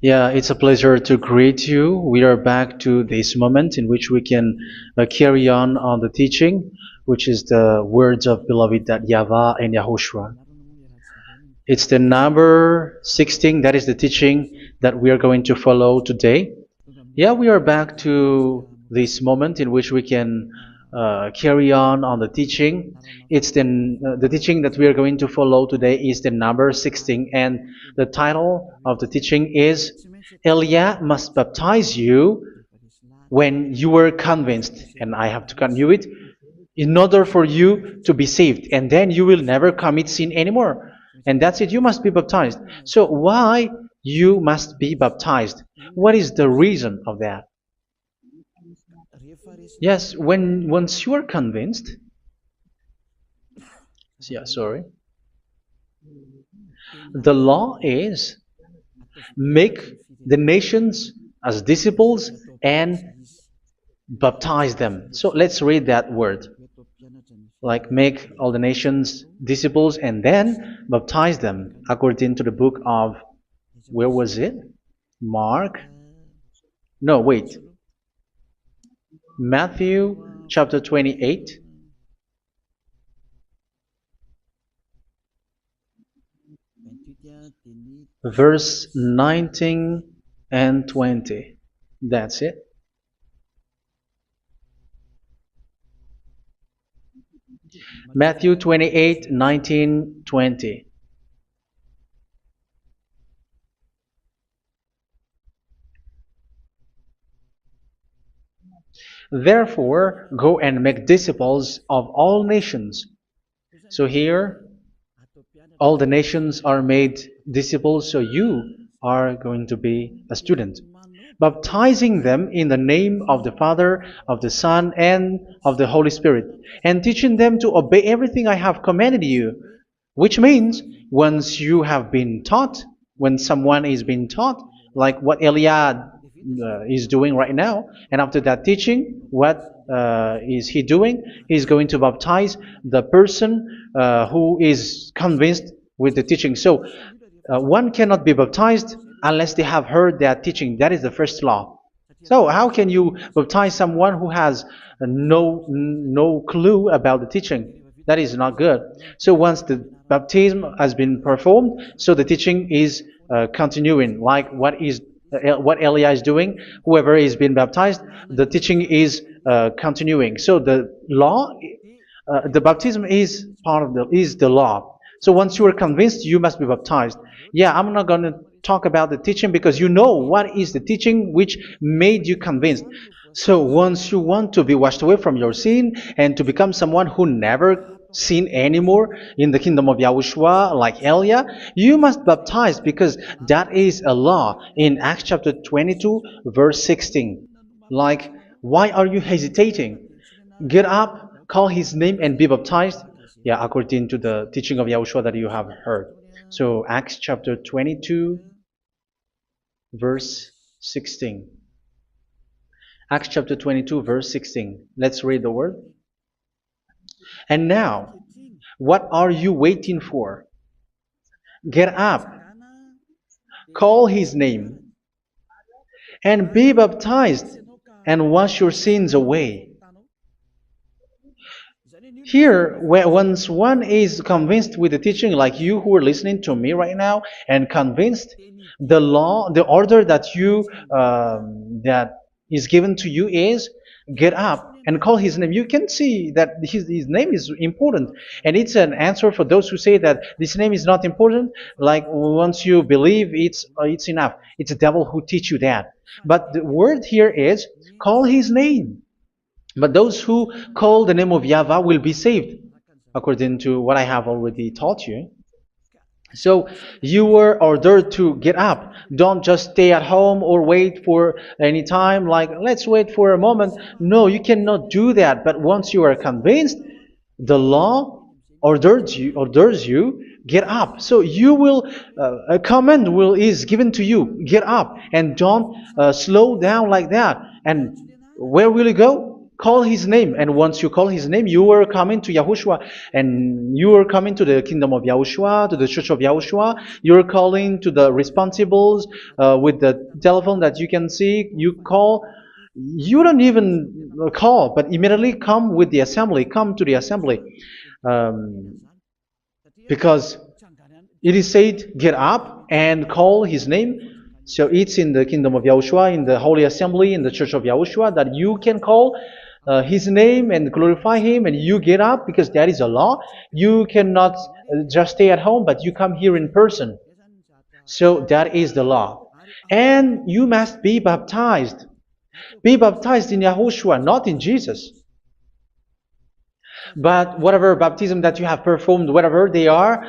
Yeah, it's a pleasure to greet you. We are back to this moment in which we can carry on the teaching, which is the words of beloved that YAHVAH and YAHOSHUA. It's the number 16, that is the teaching that we are going to follow today. Yeah, we are back to this moment in which we can carry on the teaching. It's the teaching that we are going to follow today is the number 16, and the title of the teaching is Elia must baptize you when you were convinced, and I have to continue it, in order for you to be saved, and then you will never commit sin anymore. And that's it, you must be baptized. So why you must be baptized? What is the reason of that? Yes, once you are convinced, yeah, sorry, the law is make the nations as disciples and baptize them. So let's read that word. Like make all the nations disciples and then baptize them according to the book of, where was it? Mark? No, wait. Matthew chapter 28. Verse 19 and 20. That's it. Matthew 28, 19, 20. Therefore, go and make disciples of all nations. So here, all the nations are made disciples, so you are going to be a student. Baptizing them in the name of the Father, of the Son, and of the Holy Spirit, and teaching them to obey everything I have commanded you. Which means, once you have been taught, when someone is being taught, like what Elia is doing right now, and after that teaching, what is he doing? He's going to baptize the person who is convinced with the teaching. So one cannot be baptized unless they have heard that teaching. That is the first law. So how can you baptize someone who has no clue about the teaching? That is not good. So once the baptism has been performed, so the teaching is continuing. Like what Elia is doing, whoever is being baptized, the teaching is continuing. So the law, the baptism is part of the law. So once you are convinced, you must be baptized. Yeah, I'm not going to talk about the teaching because you know what is the teaching which made you convinced. So once you want to be washed away from your sin and to become someone who never sin anymore in the kingdom of YAHOSHUA, like Elia, you must baptize because that is a law in Acts chapter 22, verse 16. Like, why are you hesitating? Get up, call his name, and be baptized. Yeah, according to the teaching of YAHOSHUA that you have heard. So Acts chapter 22, verse 16. Acts chapter 22, verse 16. Let's read the word. And now, what are you waiting for? Get up, call his name, and be baptized, and wash your sins away. Here, once one is convinced with the teaching, like you who are listening to me right now, and convinced, the law, the order that that is given to you is get up and call his name. You can see that his name is important, and it's an answer for those who say that this name is not important. Like once you believe, it's enough. It's the devil who teach you that. But the word here is call his name. But those who call the name of YAHVAH will be saved, according to what I have already taught you. So you were ordered to get up. Don't just stay at home or wait for any time, like let's wait for a moment. No, you cannot do that. But once you are convinced, the law orders you get up. So you will a command is given to you, get up, and don't slow down like that. And where will you go? call his name. And once you call his name, you are coming to Yahushua. And you are coming to the kingdom of Yahushua, to the church of Yahushua. You're calling to the responsibles with the telephone that you can see. You call. You don't even call, but immediately come with the assembly. Come to the assembly. Um, because it is said, get up and call his name. So it's in the kingdom of Yahushua, in the holy assembly, in the church of Yahushua, that you can call his name and glorify him, and you get up, because that is a law. You cannot just stay at home, but you come here in person. So that is the law. And you must be baptized. Be baptized in Yahushua, not in Jesus. But whatever baptism that you have performed, whatever they are,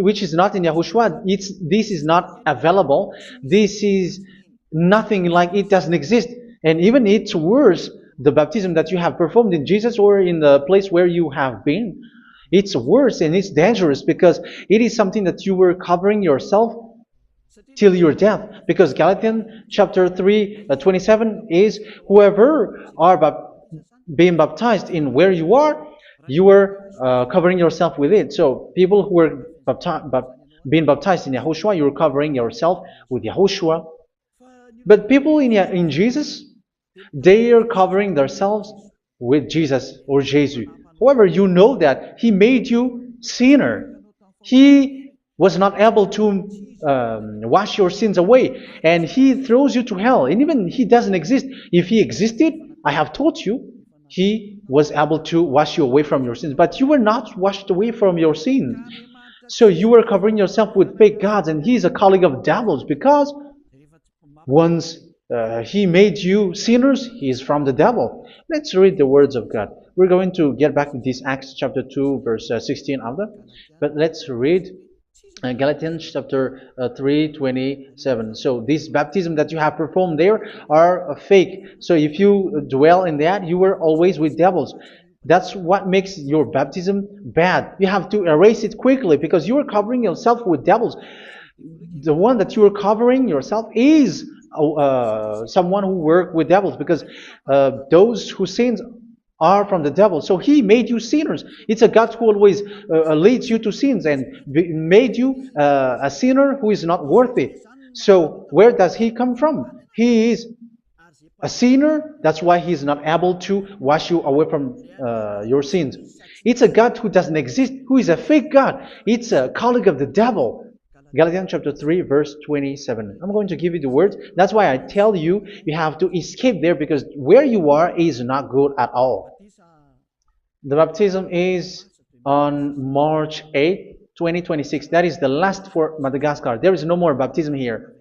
which is not in Yahushua, this is not available. This is nothing, like it doesn't exist. And even it's worse, the baptism that you have performed in Jesus or in the place where you have been. It's worse and it's dangerous, because it is something that you were covering yourself till your death. Because Galatians chapter 3, 27 is, whoever are being baptized in where you are covering yourself with it. So people who were being baptized in Yahushua, you're covering yourself with Yahushua. But people in Jesus, they are covering themselves with Jesus or Jesus. However, you know that He made you sinner. He was not able to wash your sins away, and He throws you to hell. And even He doesn't exist. If He existed, I have taught you, He was able to wash you away from your sins. But you were not washed away from your sins. So you were covering yourself with fake gods, and He is a colleague of devils, because once He made you sinners, He is from the devil. Let's read the words of God. We're going to get back to this Acts chapter 2, verse 16 after. But let's read Galatians chapter 3, 27. So this baptism that you have performed there are fake. So if you dwell in that, you were always with devils. That's what makes your baptism bad. You have to erase it quickly, because you are covering yourself with devils. The one that you are covering yourself is someone who works with devils, because those who sin are from the devil. So He made you sinners. It's a God who always leads you to sins, and made you a sinner who is not worthy. So where does He come from? He is a sinner. That's why He is not able to wash you away from your sins. It's a God who doesn't exist, who is a fake God. It's a colleague of the devil. Galatians chapter 3, verse 27. I'm going to give you the words. That's why I tell you, you have to escape there, because where you are is not good at all. The baptism is on March 8, 2026. That is the last for Madagascar. There is no more baptism here.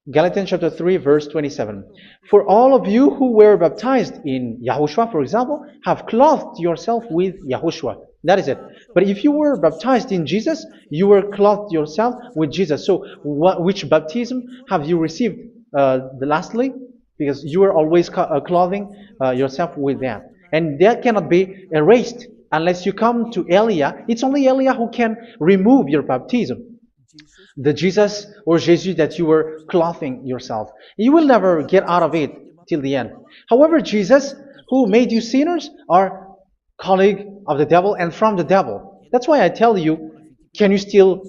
Galatians chapter 3, verse 27. For all of you who were baptized in Yahushua, for example, have clothed yourself with Yahushua. That is it. But if you were baptized in Jesus, you were clothed yourself with Jesus. So which baptism have you received lastly? Because you are always clothing yourself with that. And that cannot be erased unless you come to Eliah. It's only Eliah who can remove your baptism. The Jesus or Jesus that you were clothing yourself. You will never get out of it till the end. However, Jesus, who made you sinners, are colleague of the devil and from the devil. That's why I tell you, can you still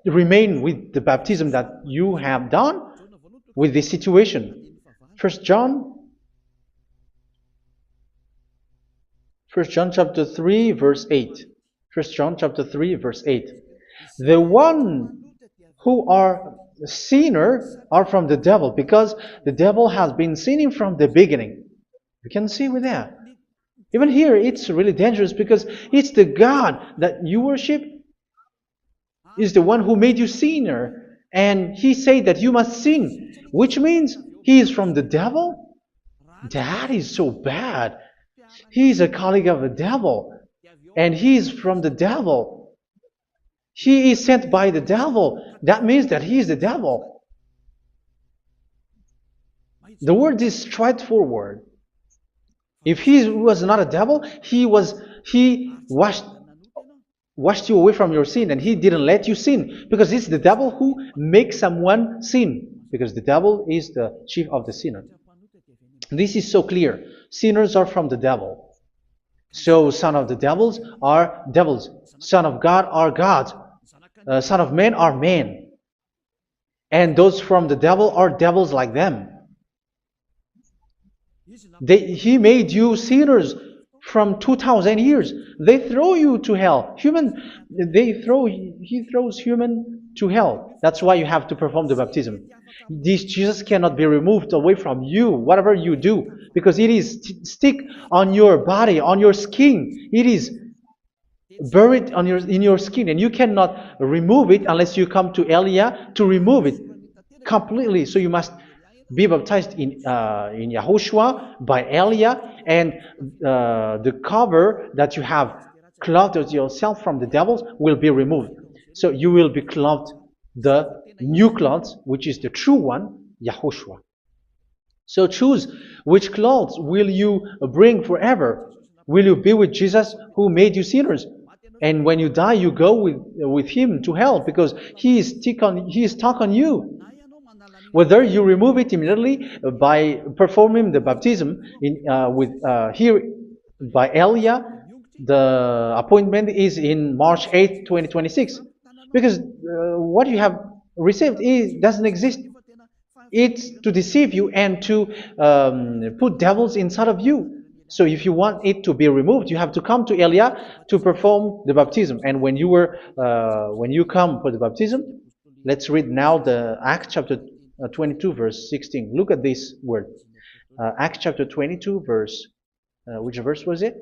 remain with the baptism that you have done with this situation? First John chapter 3, verse 8. First John chapter 3, verse 8. The one who are sinner are from the devil, because the devil has been sinning from the beginning. You can see with that. Even here, it's really dangerous, because it's the God that you worship is the one who made you sinner, and He said that you must sin, which means He is from the devil. That is so bad. He is a colleague of the devil, and He is from the devil. He is sent by the devil. That means that He is the devil. The word is straightforward. If He was not a devil, He washed you away from your sin, and He didn't let you sin, because it's the devil who makes someone sin, because the devil is the chief of the sinner. This is so clear. Sinners are from the devil. So son of the devils are devils. Son of God are gods. Son of men are men. And those from the devil are devils like them. He made you sinners from 2,000 years. They throw you to hell. He throws human to hell. That's why you have to perform the baptism. This Jesus cannot be removed away from you, whatever you do, because it is stick on your body, on your skin. It is buried in your skin, and you cannot remove it unless you come to Elia to remove it completely. So you must be baptized in YAHOSHUA by Elia, and the cover that you have clothed yourself from the devils will be removed. So you will be clothed the new clothes, which is the true one, YAHOSHUA. So choose which clothes will you bring forever. Will you be with Jesus who made you sinners? And when you die, you go with him to hell because he is stuck on you. Whether you remove it immediately by performing the baptism here by Elia, the appointment is in March 8, 2026. Because what you have received doesn't exist. It's to deceive you and to put devils inside of you. So if you want it to be removed, you have to come to Elia to perform the baptism. And when you come for the baptism, let's read now the Acts chapter 22 verse 16. Look at this word. Acts chapter 22 verse, which verse was it?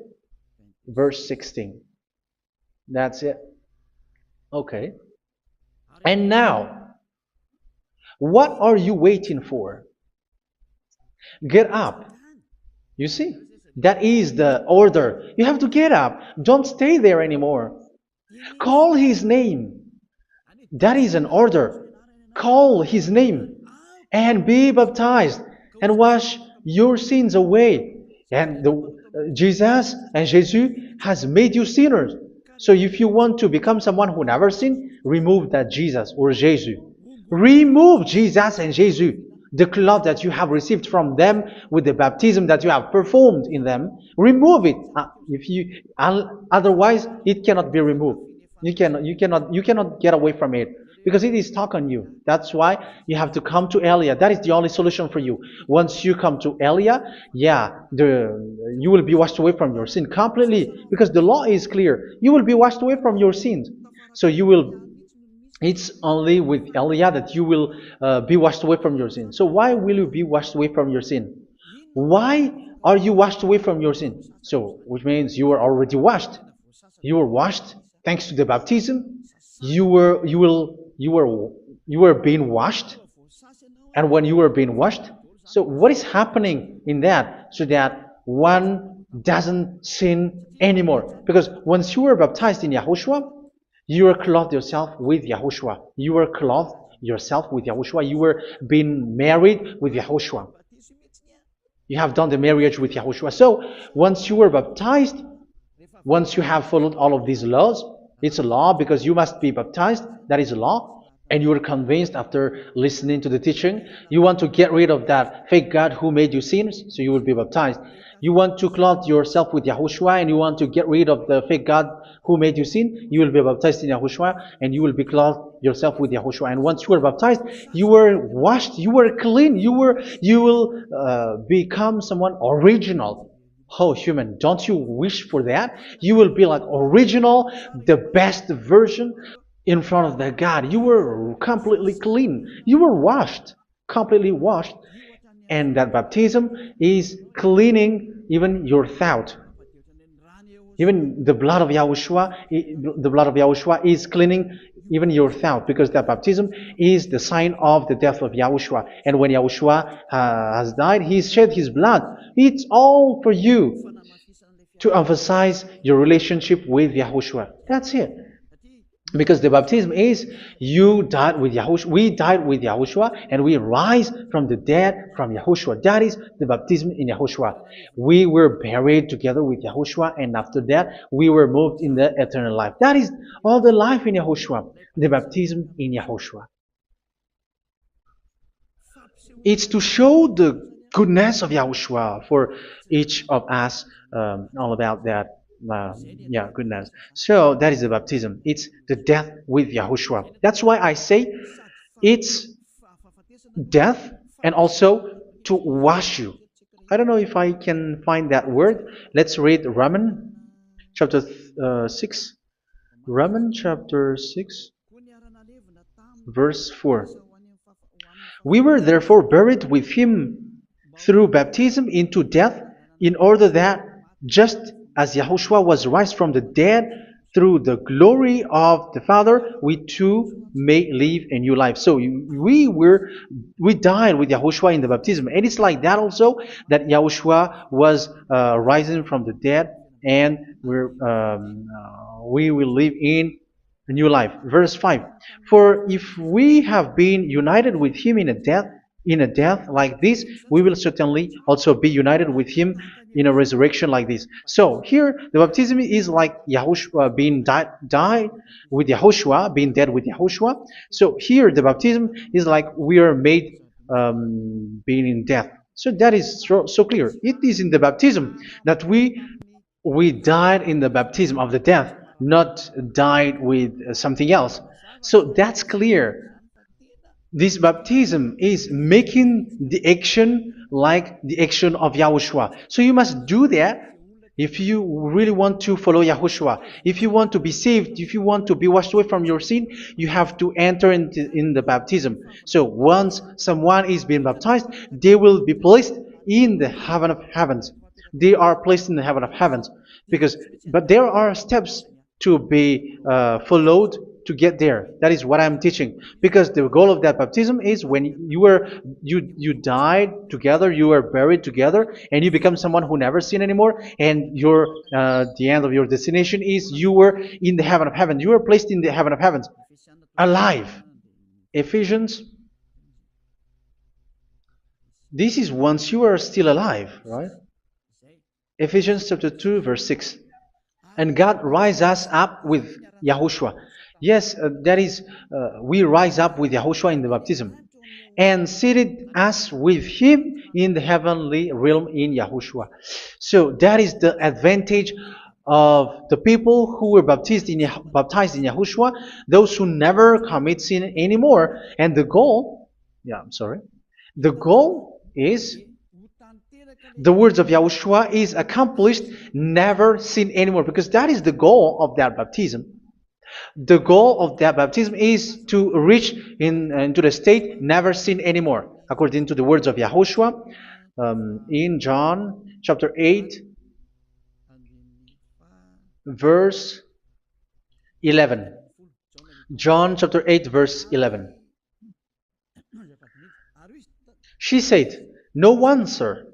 Verse 16. That's it. Okay. And now, what are you waiting for? Get up. You see? That is the order. You have to get up. Don't stay there anymore. Call his name. That is an order. Call his name and be baptized and wash your sins away. And Jesus has made you sinners. So if you want to become someone who never sinned, remove that Jesus or Jesus. Remove Jesus and Jesus. The cloth that you have received from them with the baptism that you have performed in them, remove it. Otherwise, it cannot be removed. You cannot get away from it because it is stuck on you. That's why you have to come to Elia. That is the only solution for you. Once you come to Elia, you will be washed away from your sin completely because the law is clear. You will be washed away from your sins. So it's only with Elia that you will be washed away from your sin. So why will you be washed away from your sin? Why are you washed away from your sin? So, which means you are already washed. You were washed thanks to the baptism. You were being washed, and when you were being washed, so what is happening in that? So that one doesn't sin anymore. Because once you were baptized in YAHOSHUA, you were clothed yourself with YAHOSHUA. You were clothed yourself with YAHOSHUA. You were being married with YAHOSHUA. You have done the marriage with YAHOSHUA. So once you were baptized, once you have followed all of these laws, it's a law because you must be baptized. That is a law. And you are convinced after listening to the teaching, you want to get rid of that fake God who made you sinners, so you will be baptized. You want to clothe yourself with YAHOSHUA and you want to get rid of the fake God who made you sin, you will be baptized in YAHOSHUA and you will be clothed yourself with YAHOSHUA. And once you are baptized, you were washed, you were clean, you will become someone original. Oh, human, don't you wish for that? You will be like original, the best version in front of the God. You were completely clean. You were washed, completely washed. And that baptism is cleaning even your thought. Even the blood of YAHOSHUA is cleaning even your thought, because that baptism is the sign of the death of YAHOSHUA. And when YAHOSHUA has died, he shed his blood. It's all for you to emphasize your relationship with YAHOSHUA. That's it. Because the baptism is you died with YAHOSHUA, we died with YAHOSHUA, and we rise from the dead from YAHOSHUA. That is the baptism in YAHOSHUA. We were buried together with YAHOSHUA, and after that we were moved in the eternal life. That is all the life in YAHOSHUA, the baptism in YAHOSHUA. It's to show the goodness of Yahushua for each of us, all about that. Yeah, goodness. So that is the baptism. It's the death with Yahushua. That's why I say it's death and also to wash you. I don't know if I can find that word. Let's read Romans chapter 6. Romans chapter 6, verse 4. We were therefore buried with him through baptism into death, in order that, just as Yahushua was raised from the dead through the glory of the Father, we too may live a new life. So we died with Yahushua in the baptism, and it's like that also that Yahushua was rising from the dead, and we will live in a new life. Verse 5. For if we have been united with him in a death like this, we will certainly also be united with him in a resurrection like this. So here the baptism is like Yahushua being died with Yahushua, being dead with Yahushua. So here the baptism is like we are made being in death. So that is so clear. It is in the baptism that we died in the baptism of the death, not died with something else. So that's clear. This baptism is making the action like the action of Yahushua. So you must do that if you really want to follow Yahushua. If you want to be saved, if you want to be washed away from your sin, you have to enter in the baptism. So once someone is being baptized, they will be placed in the heaven of heavens. They are placed in the heaven of heavens, but there are steps to be followed to get there. That is what I'm teaching, because the goal of that baptism is when you died together, you were buried together, and you become someone who never sin anymore, and your the end of your destination is you were in the heaven of heaven. You were placed in the heaven of heavens, alive. Ephesians. This is once you are still alive, right? Ephesians chapter 2, verse 6. And God rise us up with Yahushua. Yes, that is, we rise up with Yahushua in the baptism. And seated us with him in the heavenly realm in Yahushua. So that is the advantage of the people who were baptized in Yahushua, those who never commit sin anymore. And the goal, the goal is the words of Yahushua is accomplished, never sin anymore, because that is the goal of that baptism. The goal of that baptism is to reach into the state never sin anymore, according to the words of Yahushua in John chapter 8, verse 11. John chapter 8, verse 11. She said, "No one, sir."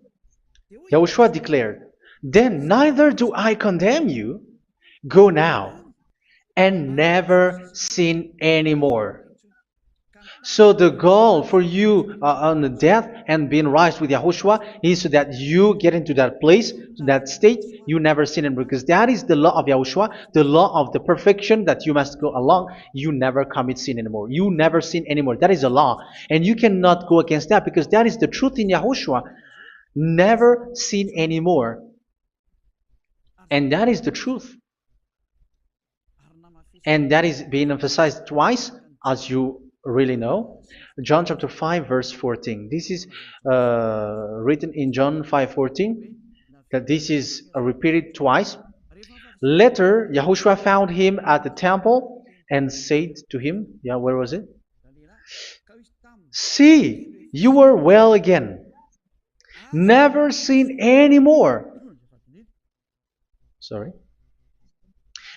Yahushua declared, "Then neither do I condemn you. Go now and never sin anymore." So the goal for you on the death and being raised with Yahushua is so that you get into that place, that state, you never sin anymore. Because that is the law of Yahushua, the law of the perfection that you must go along. You never commit sin anymore. You never sin anymore. That is a law. And you cannot go against that, because that is the truth in Yahushua. Never sin anymore. And that is the truth. And that is being emphasized twice, as you really know. John chapter 5, verse 14. This is written in John 5:14, that this is repeated twice. Later, Yahushua found him at the temple and said to him, where was it? "See, you are well again. Never sin anymore."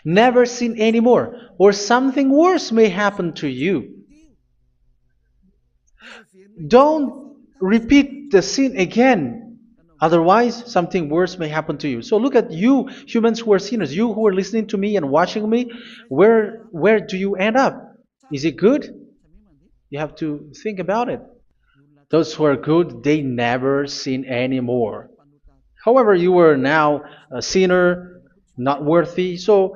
Never sin anymore, or something worse may happen to you. Don't repeat the sin again. Otherwise, something worse may happen to you. So look at you, humans who are sinners, you who are listening to me and watching me. Where do you end up? Is it good? You have to think about it. Those who are good, they never sin anymore. However, you are now a sinner, not worthy, so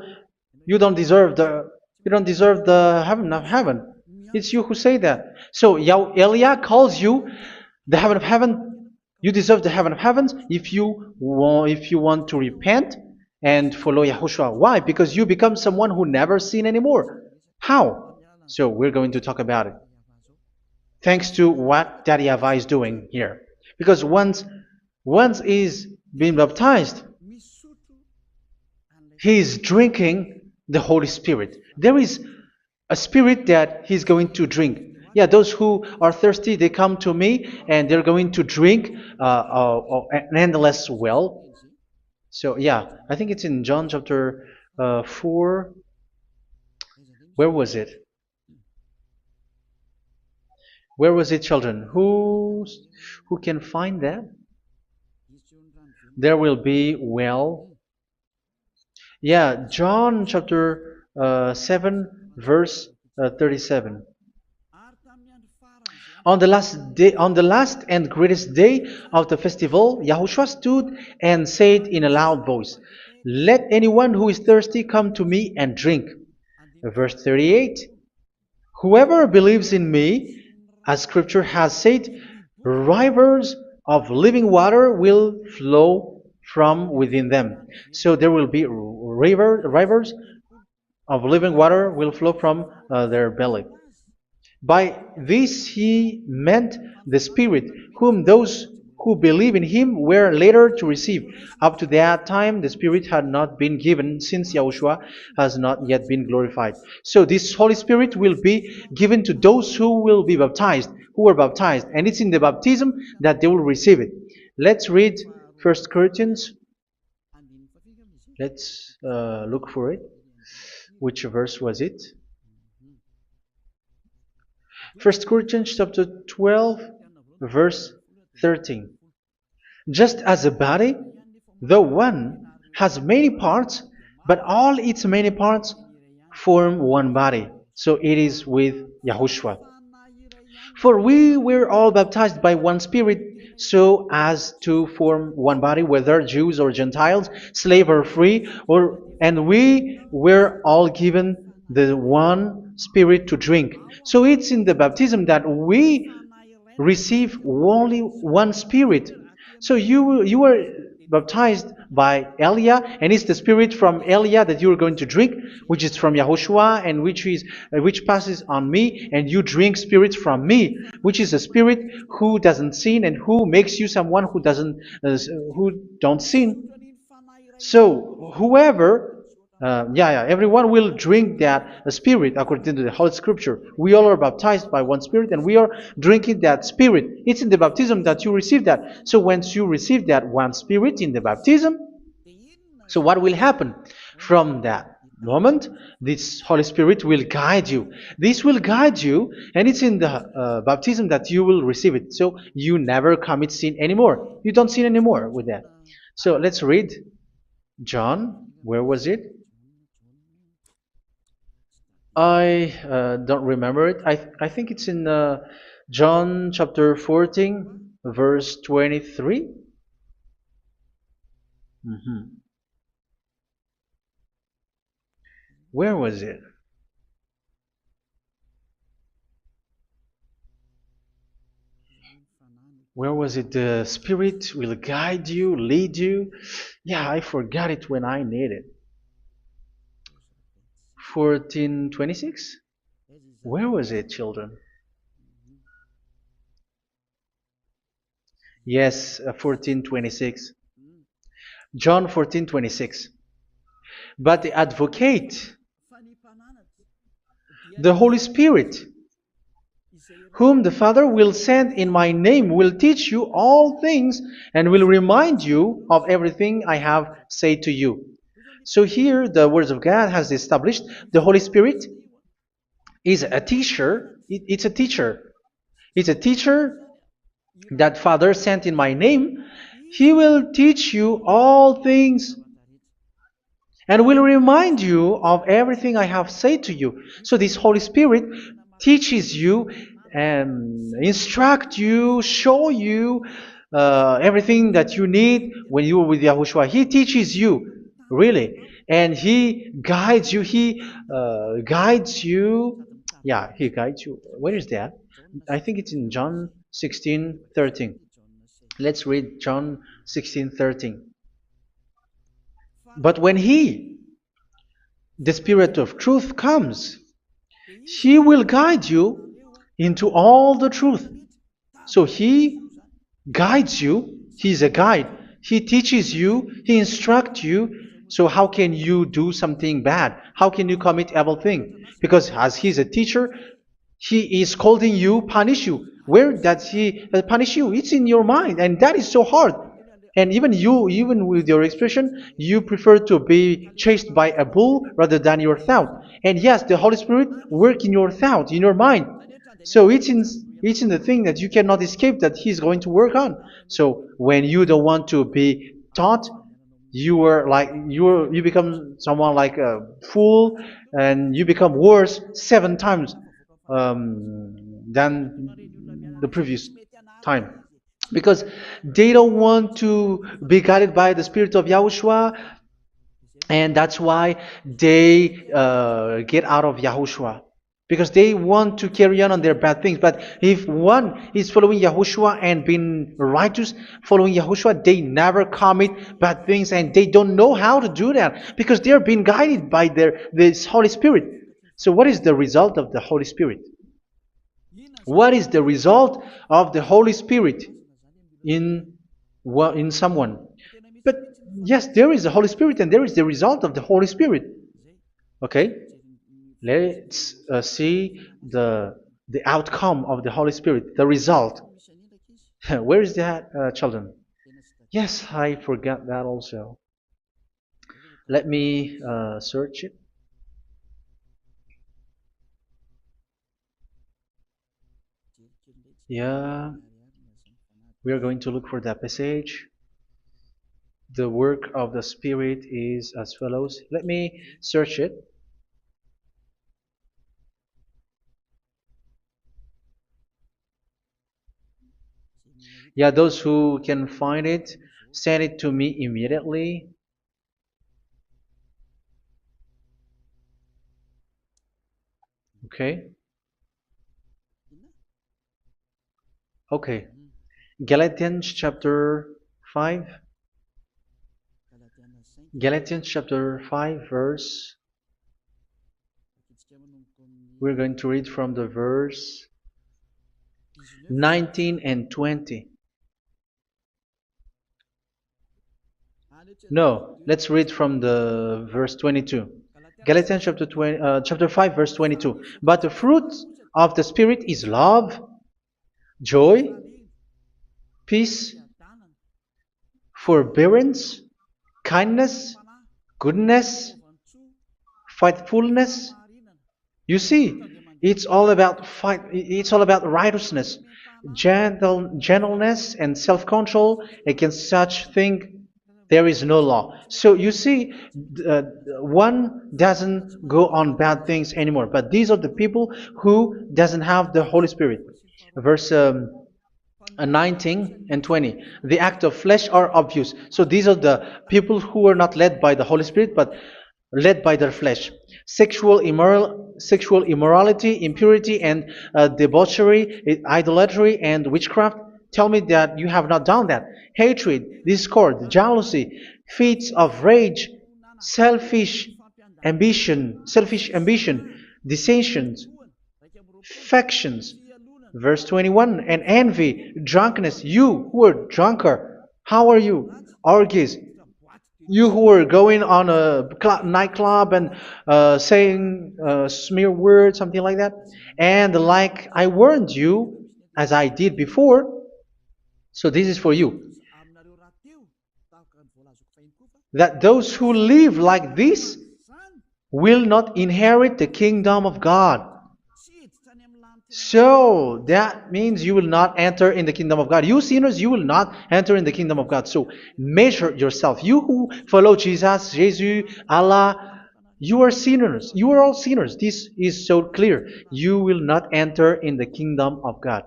you don't deserve the heaven of heaven. It's you who say that. So Eliah calls you the heaven of heaven You deserve the heaven of heavens if you want to repent and follow Yahushua. Why? Because you become someone who never sin anymore. How? So we're going to talk about it. Thanks to what Daddy YAHVAH is doing here. Because once he's been baptized, he's drinking the Holy Spirit. There is a spirit that he's going to drink. Yeah, those who are thirsty, they come to me and they're going to drink an endless well. So yeah, I think it's in John chapter 4. Where was it? Where was it, children? Who can find that? There will be well. Yeah, John chapter 7, verse 37. On the last day, on the last and greatest day of the festival, Yahushua stood and said in a loud voice, "Let anyone who is thirsty come to me and drink." Verse 38. Whoever believes in me, as Scripture has said, rivers of living water will flow from within them. So there will be rivers of living water will flow from their belly. By this he meant the Spirit, whom those who believe in him were later to receive. Up to that time, the Spirit had not been given, since Yahushua has not yet been glorified. So this Holy Spirit will be given to those who will be baptized, who were baptized. And it's in the baptism that they will receive it. Let's read 1 Corinthians. Let's look for it. Which verse was it? 1 Corinthians chapter 12, verse 13. Just as a body, though one, has many parts, but all its many parts form one body. So it is with Yahushua. For we were all baptized by one Spirit, so as to form one body, whether Jews or Gentiles, slave or free, and we were all given the one Spirit to drink. So it's in the baptism that we receive only one Spirit. So you were baptized by Elia, and it's the Spirit from Elia that you are going to drink, which is from Yahushua, and which passes on me, and you drink Spirit from me, which is a Spirit who doesn't sin and who makes you someone who don't sin. So whoever everyone will drink that Spirit according to the Holy Scripture. We all are baptized by one Spirit and we are drinking that Spirit. It's in the baptism that you receive that. So once you receive that one Spirit in the baptism, so what will happen? From that moment, this Holy Spirit will guide you. This will guide you, and it's in the baptism that you will receive it. So you never commit sin anymore. You don't sin anymore with that. So let's read John. Where was it? I don't remember it. I think it's in John chapter 14, verse 23. Where was it? Where was it? The Spirit will guide you, lead you. Yeah, I forgot it when I need it. 14:26? Where was it, children? Yes, 14:26. John 14:26. But the Advocate, the Holy Spirit, whom the Father will send in my name, will teach you all things and will remind you of everything I have said to you. So here the words of God has established the Holy Spirit is a teacher. It's a teacher. It's a teacher that Father sent in my name. He will teach you all things and will remind you of everything I have said to you. So this Holy Spirit teaches you and instruct you, show you everything that you need when you are with Yahushua. He teaches you, really. And He guides you. He guides you. Yeah, He guides you. Where is that? I think it's in John 16:13. Let's read John 16:13. But when He, the Spirit of truth, comes, He will guide you into all the truth. So He guides you. He's a guide. He teaches you. He instructs you. So how can you do something bad? How can you commit evil thing? Because as He's a teacher, He is scolding you, punish you. Where does He punish you? It's in your mind, and that is so hard. And even you, even with your expression, you prefer to be chased by a bull rather than your thought. And yes, the Holy Spirit work in your thought, in your mind. So it's in the thing that you cannot escape that He's going to work on. So when you don't want to be taught, you become someone like a fool, and you become worse 7 times than the previous time, because they don't want to be guided by the Spirit of Yahushua, and that's why they get out of Yahushua, because they want to carry on their bad things. But if one is following Yahushua and being righteous, following Yahushua, they never commit bad things, and they don't know how to do that because they are being guided by this Holy Spirit. So what is the result of the Holy Spirit? What is the result of the Holy Spirit in someone? But yes, there is the Holy Spirit, and there is the result of the Holy Spirit. Okay, let's see the outcome of the Holy Spirit, the result. Where is that, children? Yes, I forgot that also. Let me search it. Yeah, we are going to look for that passage. The work of the Spirit is as follows. Let me search it. Yeah, those who can find it, send it to me immediately. Okay. Okay. Galatians chapter 5. Galatians chapter 5 verse. We're going to read from the verse 19 and 20. No, let's read from the verse 22. Galatians chapter 5 verse 22. But the fruit of the Spirit is love, joy, peace, forbearance, kindness, goodness, faithfulness. You see, it's all about fight. It's all about righteousness, gentleness, and self-control. Against such thing, there is no law. So you see, one doesn't go on bad things anymore. But these are the people who doesn't have the Holy Spirit. Verse 19 and 20. The act of flesh are obvious. So these are the people who are not led by the Holy Spirit, but led by their flesh. Sexual immorality, impurity, and debauchery, idolatry, and witchcraft. Tell me that you have not done that. Hatred, discord, jealousy, fits of rage, selfish ambition, dissensions, factions. Verse 21, and envy, drunkenness. You who are drunkard, how are you? Orgies. You who are going on a nightclub and saying smear words, something like that. And like I warned you, as I did before, so this is for you, that those who live like this will not inherit the kingdom of God. So that means you will not enter in the kingdom of God. You sinners, you will not enter in the kingdom of God. So measure yourself. You who follow Jesus, Allah, you are sinners. You are all sinners. This is so clear. You will not enter in the kingdom of God.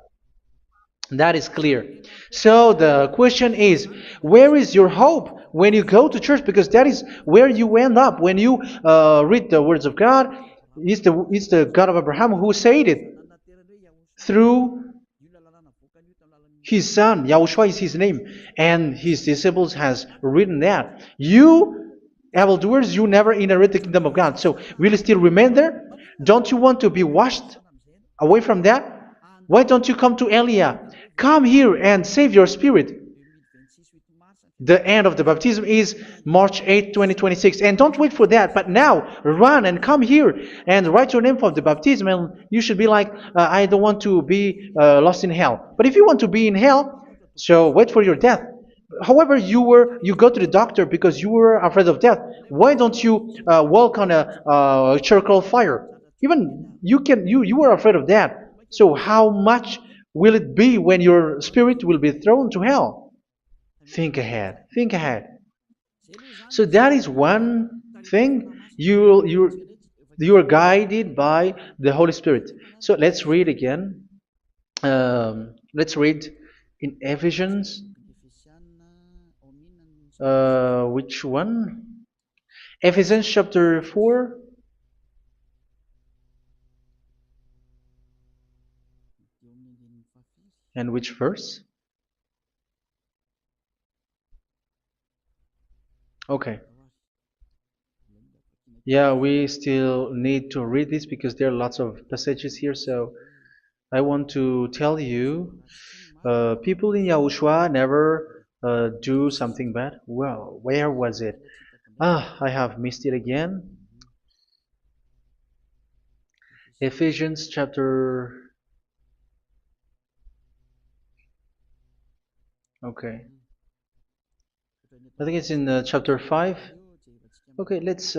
That is clear. So the question is, where is your hope when you go to church? Because that is where you end up. When you read the words of God, it's the God of Abraham who said it. Through His son, Yahushua is his name, and his disciples has written that. You, evildoers, you never inherit the kingdom of God. So will you still remain there? Don't you want to be washed away from that? Why don't you come to Elia? Come here and save your spirit. The end of the baptism is March 8, 2026. And don't wait for that, but now run and come here and write your name for the baptism. And you should be like, I don't want to be lost in hell. But if you want to be in hell, so wait for your death. However, you go to the doctor because you were afraid of death. Why don't you walk on a charcoal fire? Even you were afraid of that. So how much will it be when your spirit will be thrown to hell? Think ahead. Think ahead. So that is one thing. You are guided by the Holy Spirit. So let's read again. Let's read in Ephesians. Which one? Ephesians chapter 4. And which verse? Okay. Yeah, we still need to read this because there are lots of passages here. So I want to tell you, people in Yahushua never do something bad. Well, where was it? I have missed it again. Ephesians chapter. Okay. I think it's in chapter 5. Okay, let's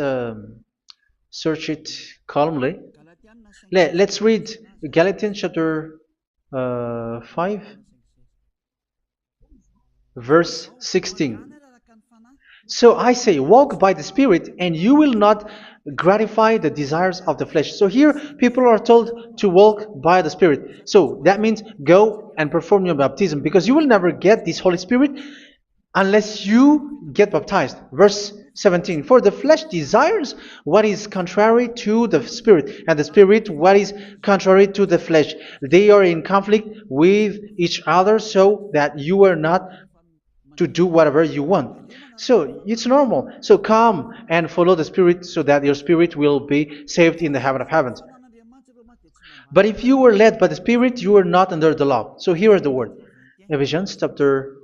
search it calmly. Let's read Galatians chapter 5, verse 16. So I say, walk by the Spirit, and you will not gratify the desires of the flesh. So here, people are told to walk by the Spirit. So that means go and perform your baptism, because you will never get this Holy Spirit unless you get baptized. Verse 17. For the flesh desires what is contrary to the Spirit, and the Spirit what is contrary to the flesh. They are in conflict with each other, so that you are not to do whatever you want. So it's normal. So come and follow the Spirit so that your spirit will be saved in the heaven of heavens. But if you were led by the Spirit, you are not under the law. So here is the word. Ephesians chapter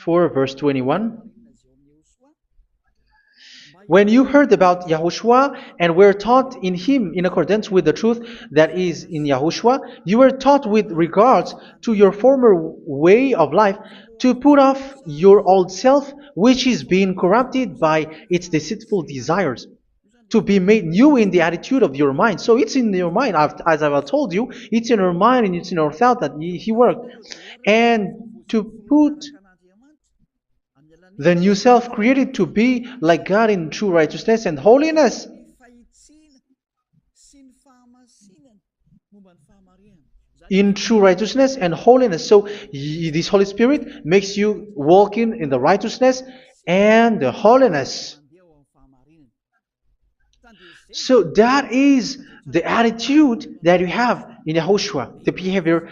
4 verse 21. When you heard about Yahushua and were taught in him in accordance with the truth that is in Yahushua, you were taught with regards to your former way of life to put off your old self, which is being corrupted by its deceitful desires, to be made new in the attitude of your mind. So it's in your mind, as I've told you, it's in your mind and it's in your thought that he worked. And to put the new self created to be like God in true righteousness and holiness. In true righteousness and holiness. So this Holy Spirit makes you walking in the righteousness and the holiness. So that is the attitude that you have in Yahushua, the behavior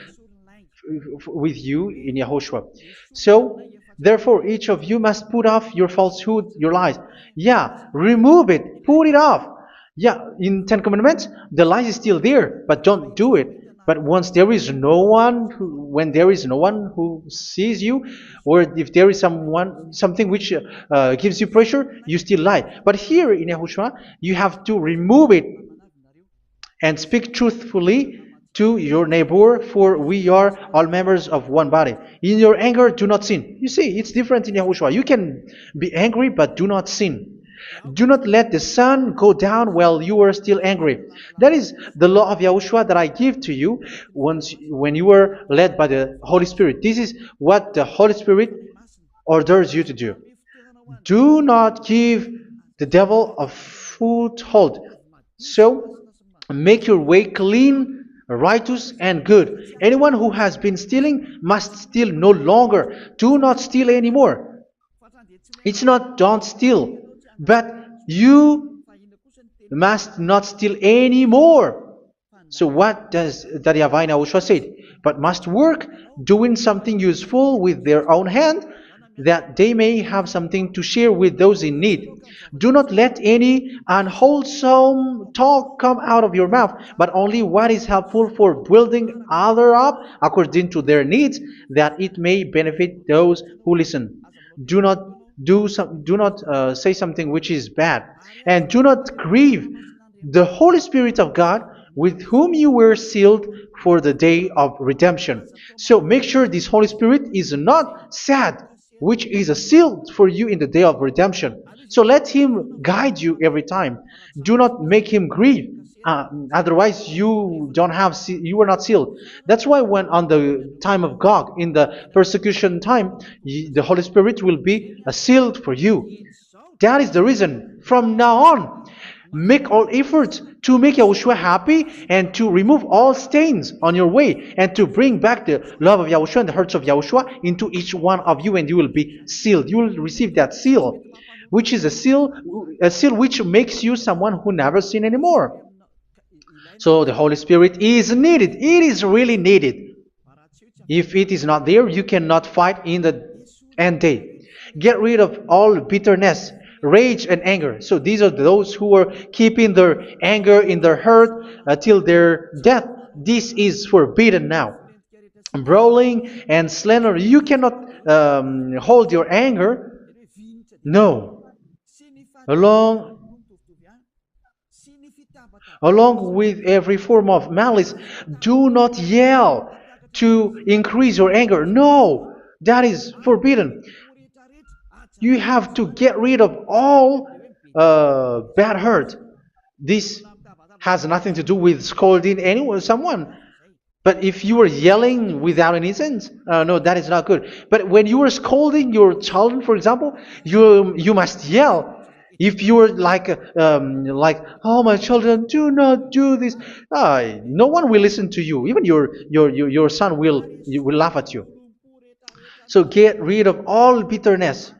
with you in Yahushua. So therefore, each of you must put off your falsehood, your lies. Yeah, remove it, put it off. Yeah, in Ten Commandments, the lies is still there, but don't do it. But once there is no one, when there is no one who sees you, or if there is something which gives you pressure, you still lie. But here in Yahushua, you have to remove it and speak truthfully to your neighbor, for we are all members of one body. In your anger, do not sin. You see, it's different in Yahushua. You can be angry, but do not sin. Do not let the sun go down while you are still angry. That is the law of Yahushua that I give to you when you were led by the Holy Spirit. This is what the Holy Spirit orders you to do. Do not give the devil a foothold. So, make your way clean, righteous, and good. Anyone who has been stealing must steal no longer. Do not steal anymore. It's not don't steal, but you must not steal anymore. So what does Daddy Yahweh YAHOSHUA say? But must work doing something useful with their own hand, that they may have something to share with those in need. Do not let any unwholesome talk come out of your mouth, but only what is helpful for building other up according to their needs, that it may benefit those who listen. Do not do not say something which is bad, and do not grieve the Holy Spirit of God, with whom you were sealed for the day of redemption. So make sure this Holy Spirit is not sad, which is a seal for you in the day of redemption. So let Him guide you every time. Do not make Him grieve. Otherwise, you don't have you are not sealed. That's why when on the time of God, in the persecution time, the Holy Spirit will be a sealed for you. That is the reason. From now on, make all efforts to make Yahushua happy and to remove all stains on your way and to bring back the love of Yahushua and the hearts of Yahushua into each one of you, and you will be sealed. You will receive that seal, which is a seal which makes you someone who never sin anymore. So the Holy Spirit is needed. It is really needed. If it is not there, you cannot fight in the end day. Get rid of all bitterness, rage, and anger. So these are those who are keeping their anger in their heart till their death. This is forbidden now. Brawling and slander. You cannot hold your anger. No. Along Along with every form of malice, do not yell to increase your anger. No, that is forbidden. You have to get rid of all bad hurt. This has nothing to do with scolding anyone, someone. But if you are yelling without any sense, no, that is not good. But when you are scolding your children, for example, you must yell. If you are like, oh my children, do not do this, no one will listen to you. Even your son will laugh at you. So get rid of all bitterness.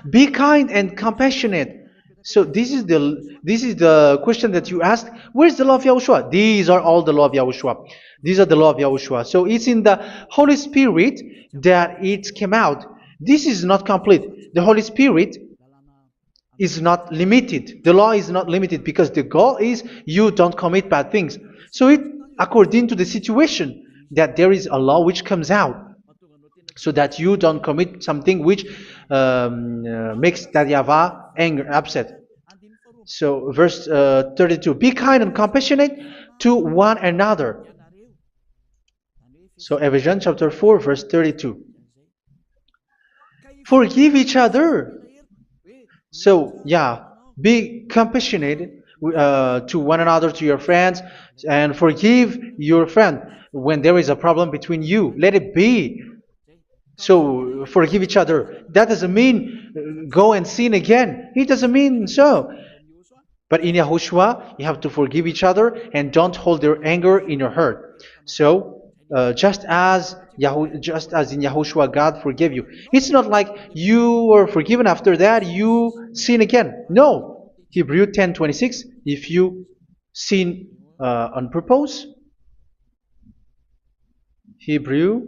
Be kind and compassionate. So this is the question that you asked. Where's the law of Yahushua? These are all the law of Yahushua. These are the law of Yahushua. So it's in the Holy Spirit that it came out. This is not complete. The Holy Spirit is not limited. The law is not limited because the goal is you don't commit bad things. So it according to the situation that there is a law which comes out, so that you don't commit something which makes that YAHVAH anger, upset. So verse 32, be kind and compassionate to one another. So Ephesians chapter 4 verse 32. Forgive each other. So yeah, be compassionate to one another, to your friends, and forgive your friend when there is a problem between you. Let it be. So forgive each other. That doesn't mean go and sin again. It doesn't mean so. But in Yahushua, you have to forgive each other and don't hold their anger in your heart. So just as in Yahushua, God forgave you. It's not like you were forgiven after that you sin again. No. Hebrew 10:26. If you sin on purpose, Hebrews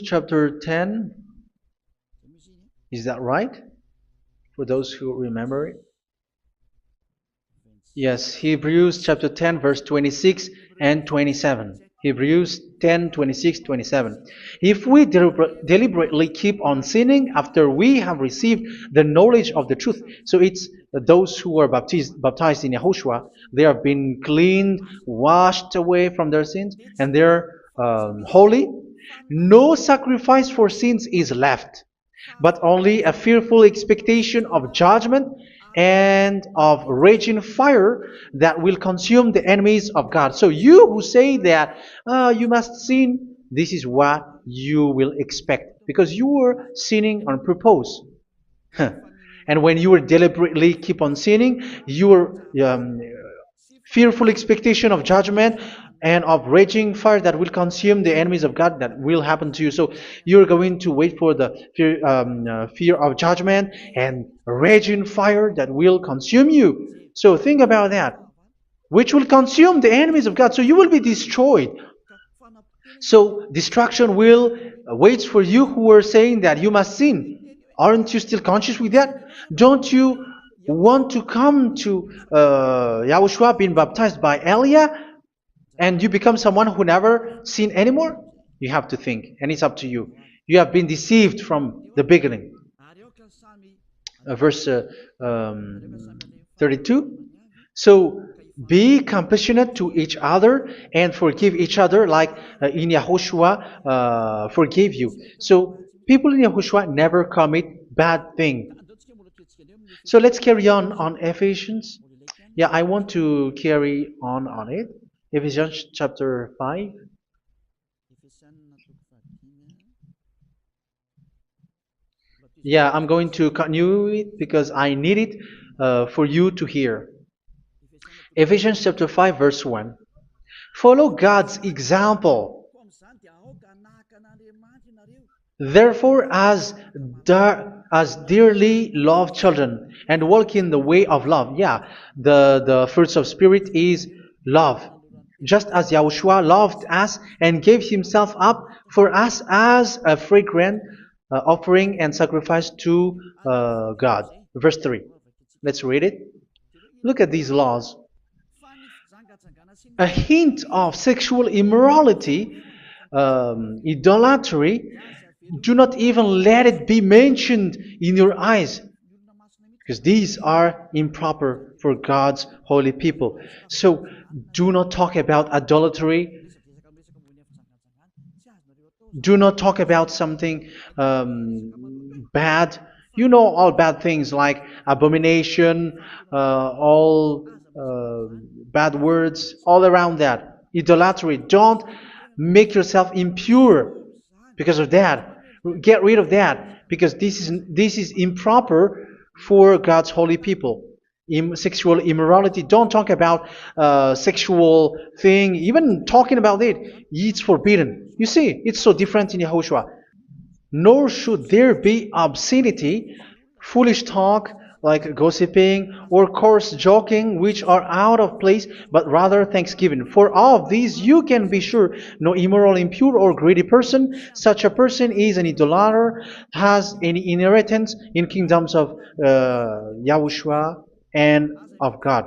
chapter 10. Is that right? For those who remember it. Yes, Hebrews chapter 10 verse 26 and 27. Hebrews 10, 26, 27. If we deliberately keep on sinning after we have received the knowledge of the truth, so it's those who are baptized in Yahushua, they have been cleaned, washed away from their sins, and they're holy. No sacrifice for sins is left, but only a fearful expectation of judgment and of raging fire that will consume the enemies of God. So you who say that you must sin, this is what you will expect, because you were sinning on purpose. And when you deliberately keep on sinning, your fearful expectation of judgment and of raging fire that will consume the enemies of God that will happen to you. So you're going to wait for the fear of judgment and raging fire that will consume you. So think about that, which will consume the enemies of God. So you will be destroyed. So destruction will wait for you who are saying that you must sin. Aren't you still conscious with that? Don't you want to come to Yahushua being baptized by Elia and you become someone who never sin anymore? You have to think, and it's up to you. You have been deceived from the beginning. Verse 32. So be compassionate to each other and forgive each other like in Yahushua forgave you. So people in Yahushua never commit bad thing. So let's carry on Ephesians. Yeah, I want to carry on it. Ephesians chapter 5. Yeah, I'm going to continue it because I need it for you to hear. Ephesians chapter 5 verse 1. Follow God's example. Therefore, as dearly loved children, and walk in the way of love. Yeah, the fruits of spirit is love. Just as Yahushua loved us and gave himself up for us as a fragrant offering and sacrifice to God. Verse 3. Let's read it. Look at these laws. A hint of sexual immorality, idolatry, do not even let it be mentioned in your eyes, because these are improper for God's holy people. So do not talk about idolatry. Do not talk about something bad. You know all bad things like abomination, all bad words, all around that. Idolatry. Don't make yourself impure because of that. Get rid of that because this is improper for God's holy people. Sexual immorality. Don't talk about sexual thing. Even talking about it's forbidden. You see, it's so different in Yahushua. Nor should there be obscenity, foolish talk like gossiping or coarse joking, which are out of place, but rather thanksgiving. For of these you can be sure: no immoral, impure, or greedy person, such a person is an idolater, has any inheritance in kingdoms of Yahushua and of God.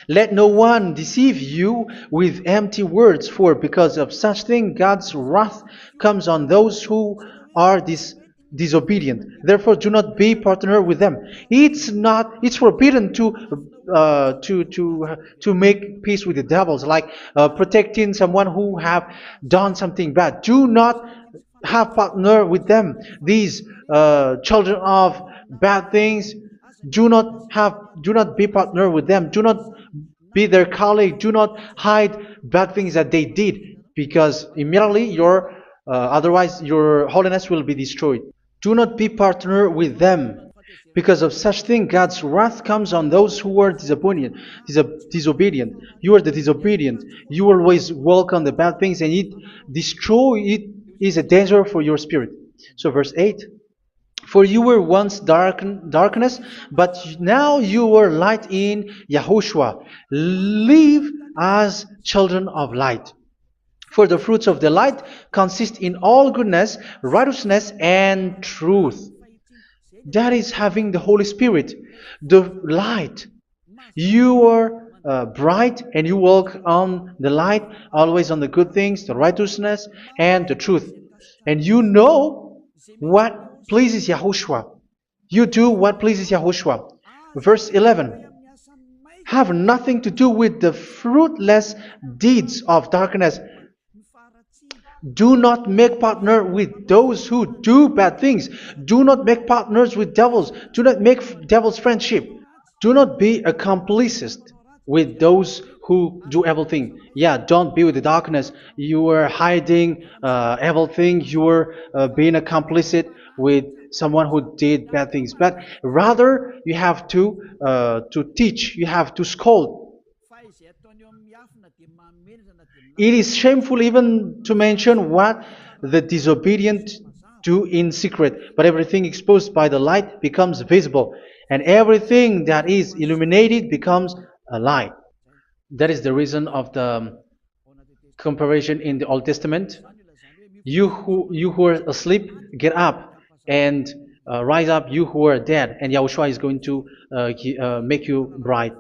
Let no one deceive you with empty words, for because of such thing God's wrath comes on those who are disobedient. Therefore, do not be partner with them. It's forbidden to make peace with the devils, like protecting someone who have done something bad. Do not have partner with them. These children of bad things, do not be partner with them. Do not be their colleague. Do not hide bad things that they did, because immediately otherwise your holiness will be destroyed. Do not be partner with them. Because of such thing, God's wrath comes on those who are disobedient. You are the disobedient. You always walk on the bad things, and it is a danger for your spirit. So verse 8. For you were once darkness, but now you are light in Yahushua. Live as children of light. For the fruits of the light consist in all goodness, righteousness, and truth. That is having the Holy Spirit, the light. You are bright and you walk on the light, always on the good things, the righteousness, and the truth. And you know what pleases Yahushua. You do what pleases Yahushua. Verse 11. Have nothing to do with the fruitless deeds of darkness. Do not make partner with those who do bad things. Do not make partners with devils. Do not make devil's friendship. Do not be accomplices with those who do evil things. Yeah, don't be with the darkness. You are hiding evil things. You are being a complicit with someone who did bad things. But rather, you have to teach. You have to scold. It is shameful even to mention what the disobedient do in secret, but everything exposed by the light becomes visible, and everything that is illuminated becomes a light. That is the reason of the comparison in the Old Testament. You who are asleep, get up and rise up, you who are dead, and Yahushua is going to make you bright.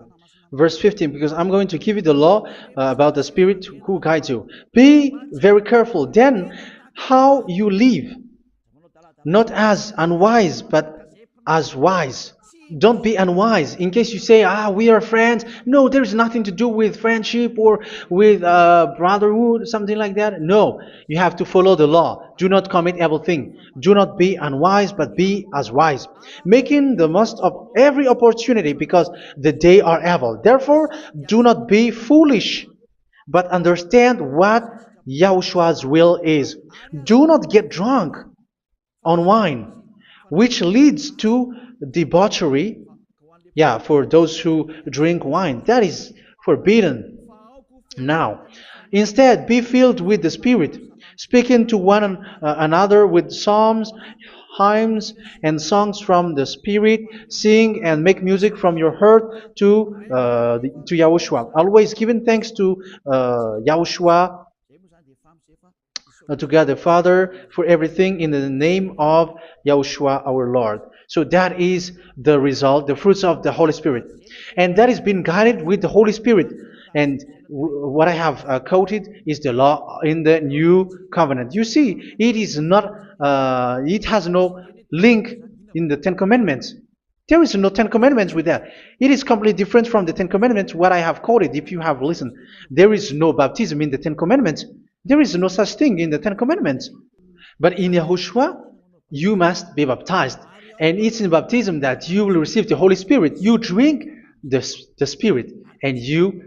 Verse 15, because I'm going to give you the law about the Spirit who guides you. Be very careful then how you live, not as unwise, but as wise. Don't be unwise. In case you say, we are friends. No, there's nothing to do with friendship or with brotherhood, something like that. No, you have to follow the law. Do not commit evil thing. Do not be unwise, but be as wise, making the most of every opportunity because the day are evil. Therefore, do not be foolish, but understand what Yahushua's will is. Do not get drunk on wine, which leads to debauchery. Yeah, for those who drink wine, that is forbidden now. Instead, be filled with the Spirit, speaking to one another with psalms, hymns, and songs from the Spirit. Sing and make music from your heart to Yahushua. Always giving thanks to Yahushua, to God the Father for everything in the name of Yahushua our Lord. So that is the result, the fruits of the Holy Spirit. And that is being guided with the Holy Spirit. And what I have quoted is the law in the new covenant. You see, it is not, it has no link in the Ten Commandments. There is no Ten Commandments with that. It is completely different from the Ten Commandments, what I have quoted, if you have listened. There is no baptism in the Ten Commandments. There is no such thing in the Ten Commandments. But in Yahushua, you must be baptized. And it's in baptism that you will receive the Holy Spirit. You drink the Spirit, and you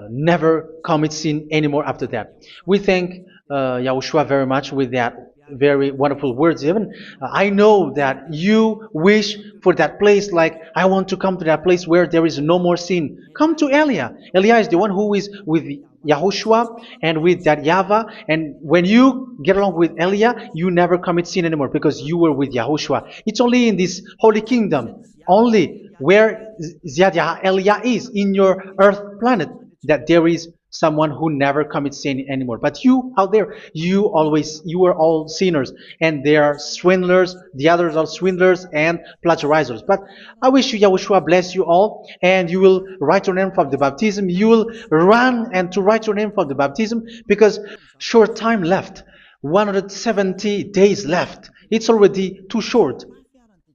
never commit sin anymore after that. We thank Yahushua very much with that very wonderful words. Even I know that you wish for that place, like I want to come to that place where there is no more sin. Come to Elia. Elia is the one who is with Yahushua and with that YAHVAH, and when you get along with Elia, you never commit sin anymore because you were with Yahushua. It's only in this holy kingdom, only where Ziad Elia is in your earth planet, that there is someone who never commits sin anymore. But you out there, you are all sinners, and they are swindlers. The others are swindlers and plagiarizers. But I wish you, Yahushua, bless you all, and you will write your name for the baptism. You will run and to write your name for the baptism, because short time left, 170 days left. It's already too short.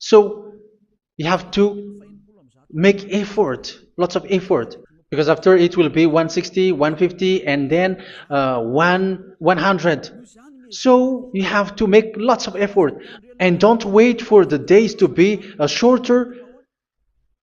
So you have to make effort, lots of effort, because after it will be 160, 150, and then 100. So you have to make lots of effort, and don't wait for the days to be shorter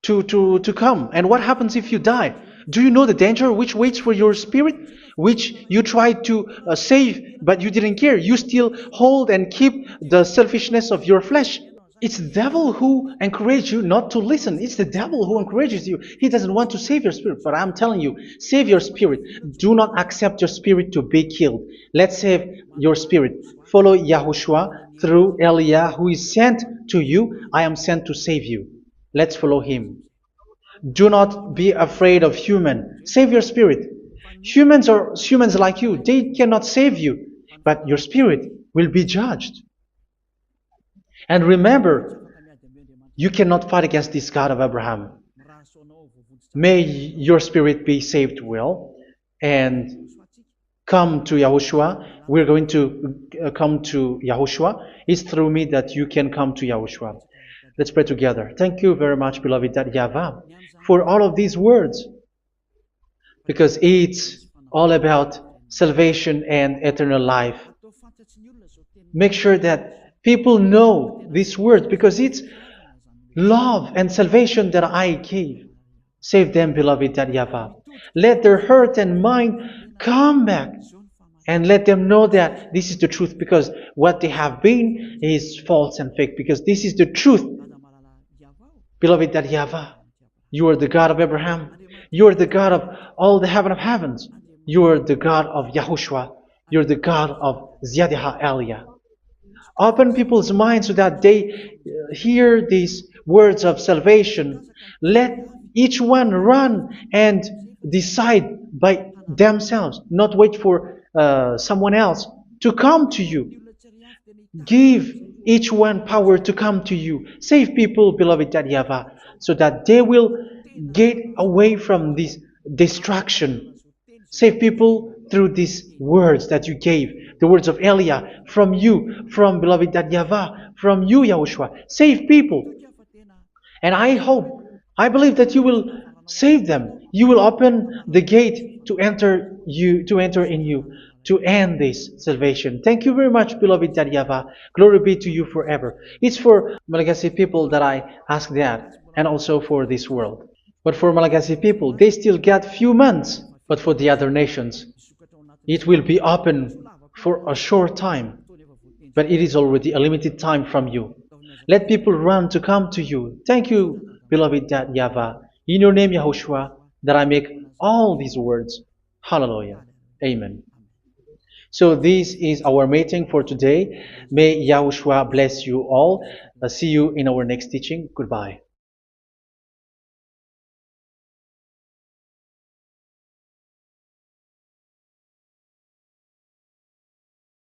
to come. And what happens if you die? Do you know the danger which waits for your spirit, which you tried to save, but you didn't care? You still hold and keep the selfishness of your flesh. It's the devil who encourages you not to listen. It's the devil who encourages you. He doesn't want to save your spirit. But I'm telling you, save your spirit. Do not accept your spirit to be killed. Let's save your spirit. Follow Yahushua through Elia, who is sent to you. I am sent to save you. Let's follow him. Do not be afraid of human. Save your spirit. Humans are humans like you. They cannot save you. But your spirit will be judged. And remember, you cannot fight against this God of Abraham. May your spirit be saved well and come to Yahushua. We're going to come to Yahushua. It's through me that you can come to Yahushua. Let's pray together. Thank you very much, beloved YAHVAH, for all of these words, because it's all about salvation and eternal life. Make sure that people know these words, because it's love and salvation that I gave. Save them, beloved YAHVAH. Let their heart and mind come back, and let them know that this is the truth, because what they have been is false and fake, because this is the truth. Beloved YAHVAH, you are the God of Abraham. You are the God of all the heaven of heavens. You are the God of Yahushua. You're the God of Ziyadiha Elia. Open people's minds so that they hear these words of salvation. Let each one run and decide by themselves, not wait for someone else to come to you. Give each one power to come to you. Save people, beloved YAHVAH, so that they will get away from this distraction. Save people through these words that you gave, the words of Elia, from you, from beloved YAHVAH, from you, Yahushua. Save people. And I hope, I believe that you will save them. You will open the gate to enter in you, to end this salvation. Thank you very much, beloved YAHVAH. Glory be to you forever. It's for Malagasy people that I ask that, and also for this world. But for Malagasy people, they still get few months. But for the other nations, it will be open for a short time. But it is already a limited time from you. Let people run to come to you. Thank you, beloved YAHVAH. In your name, Yahushua, that I make all these words. Hallelujah. Amen. So this is our meeting for today. May Yahushua bless you all. See you in our next teaching. Goodbye.